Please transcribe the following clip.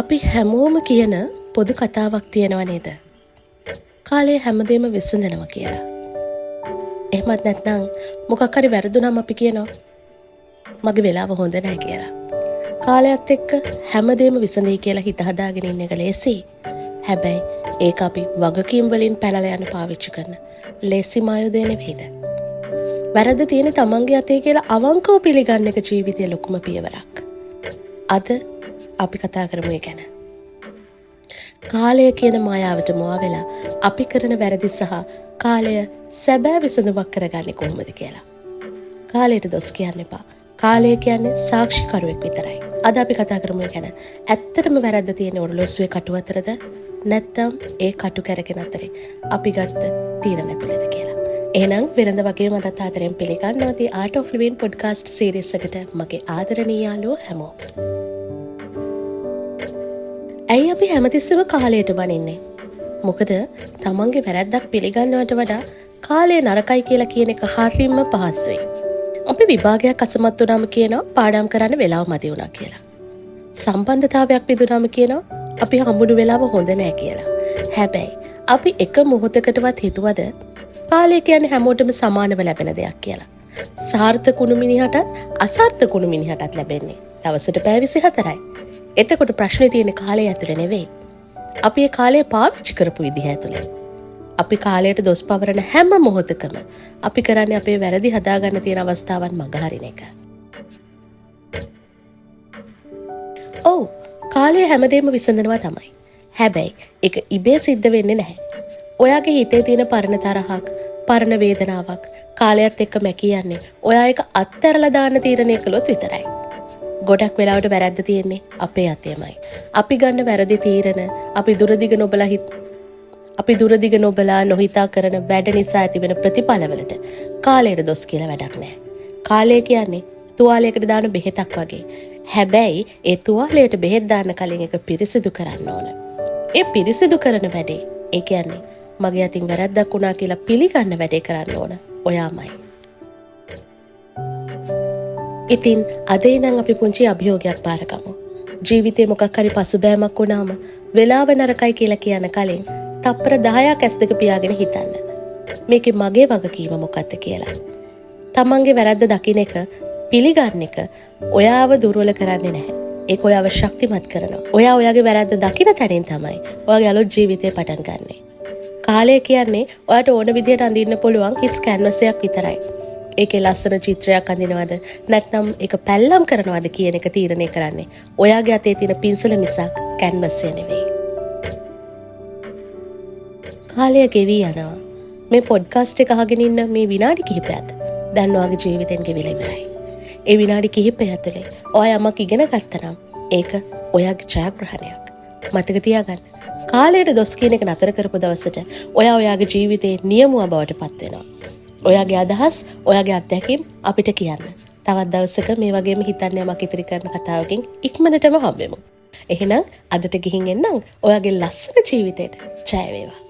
අපි හැමෝම කියන පොදු කතාවක් තියෙනව නේද? කාලේ හැමදේම විසඳනවා කියලා. එහෙමත් නැත්නම් මොකක් හරි වැරදුනම අපි කියනවා මගේ වෙලාව හොඳ නැහැ කියලා. කාලයත් එක්ක හැමදේම විසඳෙයි කියලා හිත හදාගෙන ඉන්න එක ලේසි. හැබැයි ඒක අපි වගකීම් වලින් පැනලා යන පාවිච්චි කරන ලේසිම ආයුධය නෙවෙයිද? වැරද්ද තියෙන තමන්ගේ අතේ කියලා අවංකව පිළිගන්න එක ජීවිතයේ ලොකුම පියවරක්. අද අපි කතා කරමු ඒ ගැන. කාලය කියන මායාවට මුවා වෙලා අපි කරන වැරදි සහ කාලය සැබෑ විසඳුමක් කරගන්නේ කොහොමද කියලා. කාලයට දොස් කියන්න එපා. කාලය කියන්නේ සාක්ෂිකරුවෙක් විතරයි. අද අපි කතා කරමු ඒ ගැන. ඇත්තටම වැරද්ද තියෙන ඔරලෝසුවේ කටු අතරද නැත්නම් ඒ කටු කැරගෙන අතරේ අපි ගත්ත තීරණ ඇතුළේද කියලා. එහෙනම් වෙනද වගේම අදත් ආදරෙන් පිළිගන්නවා The Art of Living podcast series එකට මගේ ආදරණීය යාළුවෝ හැමෝම. ඇයි අපි හැමතිස්සෙම කාලයට බනින්නේ? මොකද තමන්ගේ වැරැද්දක් පිළිගන්නවට වඩා කාලය නරකයි කියලා කියන එක හරියම පහසුයි. අපි විභාගයක් අසමත් වුණාම කියනවා පාඩම් කරන්න වෙලාව මදි වුණා කියලා. සම්බන්ධතාවයක් බිඳුනාම කියනවා අපි හම්බුණු වෙලාව හොඳ නෑ කියලා. හැබැයි අපි එක මොහොතකටවත් හිතුවද කාලය කියන්නේ හැමෝටම සමානව ලැබෙන දෙයක් කියලා? සාර්ථක වුණු මිනිහටත් අසාර්ථක වුණු මිනිහටත් ලැබෙන්නේ දවසට පැය 24යි. එතකොට ප්‍රශ්නේ තියෙන්නේ කාලය ඇතුලේ නෙවෙයි. අපි ඒ කාලය පාවිච්චි කරපු විදිහ ඇතුලේ. අපි කාලයට දොස් පවරන හැම මොහොතකම අපි කරන්නේ අපේ වැරදි හදාගන්න තියෙන අවස්ථාවන් මගහරින එක. ඔව්, කාලය හැමදේම විසඳනවා තමයි. හැබැයි ඒක ඉබේ සිද්ධ වෙන්නේ නැහැ. ඔයාගේ හිතේ තියෙන පරණ තරහක්, පරණ වේදනාවක් කාලයත් එක්ක මැකී යන්නේ ඔයා ඒක අත්හැරලා දාන්න තීරණය කළොත් විතරයි. ගොඩක් වෙලාවට වැරද්ද තියෙන්නේ අපේ අතේමයි. අපි ගන්න වැරදි තීරණ අපි දුරදිග නොබලා නොහිතා කරන වැඩ නිසා ඇතිවෙන ප්‍රතිඵලවලට කාලයට දොස් කියලා වැඩක් නැහැ. කාලය කියන්නේ තුවාලයකට දාන බෙහෙතක් වගේ. හැබැයි ඒ තුවාලයට බෙහෙත් දාන්න කලින් ඒක පිරිසිදු කරන්න ඕන. ඒ පිරිසිදු කරන වැඩේ ඒ කියන්නේ මගේ අතින් වැරද්දක් වුණා කියලා පිළිගන්න වැඩේ කරන්න ඕන ඔයාමයි. ඉතින් අද ඉඳන් අපි පුංචි අභියෝගයක් බාරගමු. ජීවිතේ මොකක් හරි පසුබෑමක් වුණාම වෙලාව නරකයි කියලා කියන කලින් තප්පර 10ක් ඇස් දෙක පියාගෙන හිතන්න. මේකේ මගේ වගකීම මොකක්ද කියලා. තමන්ගේ වැරද්ද දකින්න එක, පිළිගන්න එක ඔයාව දුර්වල කරන්නේ නැහැ. ඒක ඔයාව ශක්තිමත් කරනවා. ඔයා ඔයාගේ වැරද්ද දකින්න තැනින් තමයි ඔයාගේ අලුත් ජීවිතේ පටන් ගන්නෙ. කාලය කියන්නේ ඔයාට ඕන විදිහට අඳින්න පුළුවන් හිස් කැන්වස් එකක් විතරයි. ඒකේ ලස්සන චිත්‍රයක් අඳිනවද නැත්නම් ඒක පැල්ලම් කරනවද කියන එක තීරණය කරන්නේ ඔයාගේ අතේ තියෙන පින්සල මිසක් කැන්වස් එක නෙවෙයි. කාලය ගෙවි යනවා. මේ පොඩ්කාස්ට් එක අහගෙන ඉන්න මේ විනාඩි කිහිපයත් දැන් ඔයාගේ ජීවිතෙන් ගෙවිලා ඉවරයි. ඒ විනාඩි කිහිපය ඇතුලේ ඔයා යමක් ඉගෙන ගත්තා නම් ඒක ඔයාගේ ජයග්‍රහණයක්. මතක තියාගන්න. කාලයට දොස් කියන එක නතර කරපු දවසට ඔයා ඔයාගේ ජීවිතේ නියමුව බවට පත් වෙනවා. ඔයාගේ අදහස්, ඔයාගේ අත්දැකීම් අපිට කියන්න. තවත් දවසක මේ වගේම හිතන්න යමක් ඉතිරි කරන කතාවකින් ඉක්මනටම හම්බෙමු. එහෙනම් අදට ගිහින් එන්නම් ඔයාගේ ලස්සන ජීවිතේට ජය වේවා.